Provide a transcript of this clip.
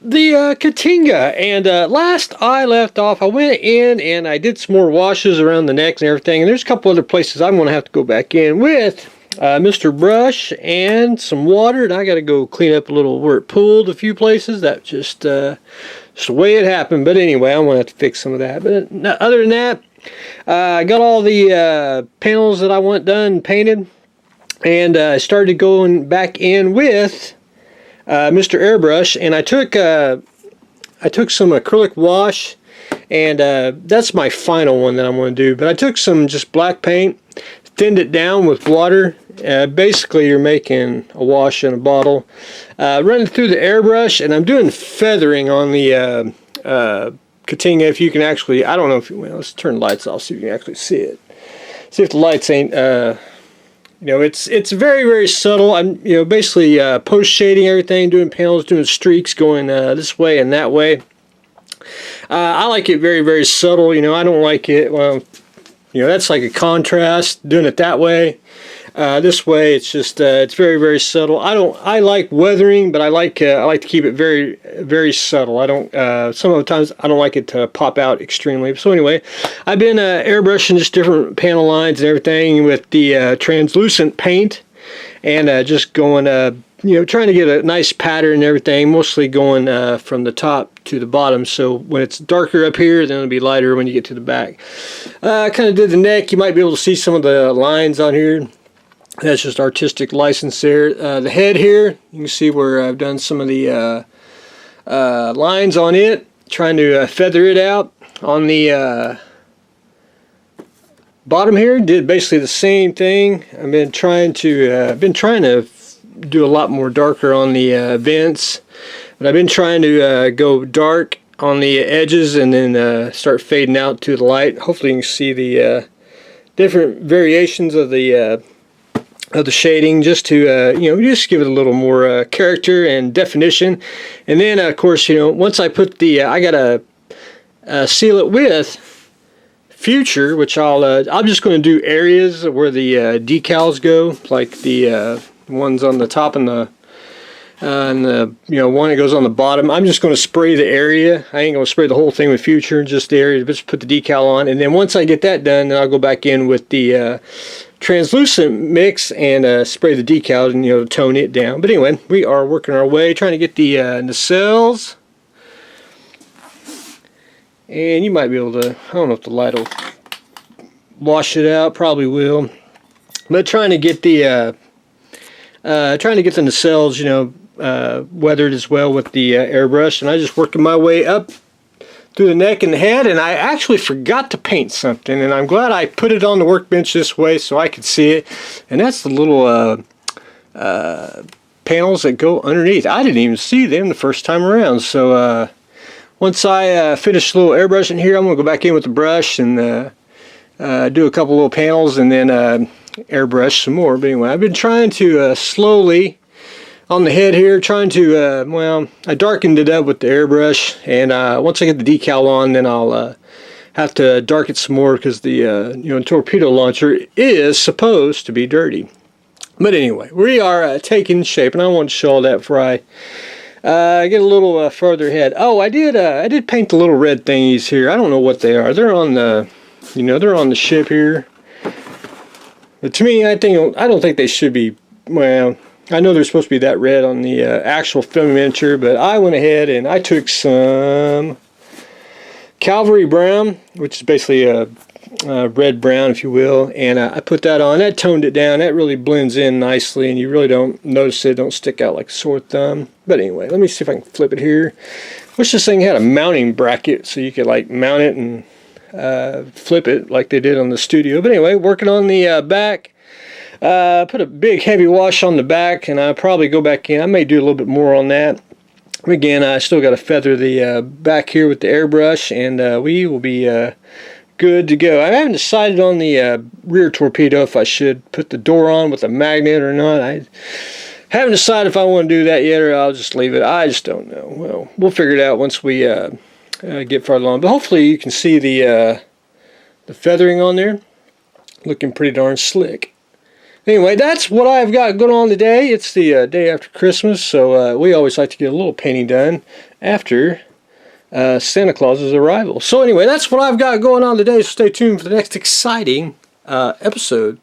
the Ktinga. And last I left off, I went in and I did some more washes around the neck and everything. And there's a couple other places I'm going to have to go back in with Mr. Brush and some water. And I got to go clean up a little where it pooled a few places. That just the way it happened. But anyway, I'm going to have to fix some of that. But other than that, I got all the panels that I want done painted. And I started going back in with Mr. Airbrush, and I took some acrylic wash, and that's my final one that I'm going to do. But I took some just black paint, thinned it down with water. Basically, you're making a wash in a bottle. Running through the airbrush, and I'm doing feathering on the Ktinga. If you can actually, I don't know if you, well, let's turn the lights off so you can actually see it. See if the lights ain't. You know, it's very, very subtle. I'm, basically post shading everything, doing panels, doing streaks, going this way and that way. I like it very, very subtle. I don't like it. Well, that's like a contrast. Doing it that way. This way, it's just it's very, very subtle. I like weathering, but I like to keep it very, very subtle. I don't. Some of the times I don't like it to pop out extremely. So anyway, I've been airbrushing just different panel lines and everything with the translucent paint, and just going, trying to get a nice pattern and everything. Mostly going from the top to the bottom. So when it's darker up here, then it'll be lighter when you get to the back. I kind of did the neck. You might be able to see some of the lines on here. That's just artistic license there. The head here, you can see where I've done some of the lines on it, trying to feather it out. On the bottom here, did basically the same thing. I've been trying to do a lot more darker on the vents, but I've been trying to go dark on the edges and then start fading out to the light. Hopefully, you can see the different variations of the shading, just to just give it a little more character and definition. And then of course, once I put the I gotta seal it with Future, which I'm just going to do areas where the decals go, like the ones on the top and the one that goes on the bottom. I'm just going to spray the area. I ain't going to spray the whole thing with Future, just the area. Just put the decal on, and then once I get that done, then I'll go back in with the translucent mix and spray the decal and tone it down. But anyway, we are working our way, trying to get the nacelles. And you might be able to, I don't know if the light will wash it out, probably will. But trying to get the nacelles, weathered as well with the airbrush, and I just working my way up through the neck and the head. And I actually forgot to paint something, and I'm glad I put it on the workbench this way so I could see it. And that's the little panels that go underneath. I didn't even see them the first time around. So once I finish the little airbrushing here, I'm going to go back in with the brush and do a couple little panels and then airbrush some more. But anyway, I've been trying to slowly on the head here, trying to, I darkened it up with the airbrush, and once I get the decal on, then I'll have to darken it some more, because the torpedo launcher is supposed to be dirty. But anyway, we are taking shape, and I want to show all that before I get a little further ahead. Oh, I did paint the little red thingies here. I don't know what they are. They're on the, they're on the ship here. But to me, I don't think they should be. Well, I know they're supposed to be that red on the actual film miniature, but I went ahead and I took some Cavalry Brown, which is basically a red brown, if you will, and I put that on. That toned it down. That really blends in nicely, and you really don't notice it. Don't stick out like a sore thumb. But anyway, let me see if I can flip it here. Wish this thing had a mounting bracket so you could like mount it and flip it like they did on the studio. But anyway, working on the back. Put a big heavy wash on the back, and I'll probably go back in. I may do a little bit more on that. Again, I still got to feather the back here with the airbrush, and we will be good to go. I haven't decided on the rear torpedo if I should put the door on with a magnet or not. I haven't decided if I want to do that yet, or I'll just leave it. I just don't know. Well, we'll figure it out once we get farther along. But hopefully you can see the feathering on there. Looking pretty darn slick. Anyway, that's what I've got going on today. It's the day after Christmas, so we always like to get a little painting done after Santa Claus's arrival. So anyway, that's what I've got going on today, so stay tuned for the next exciting episode.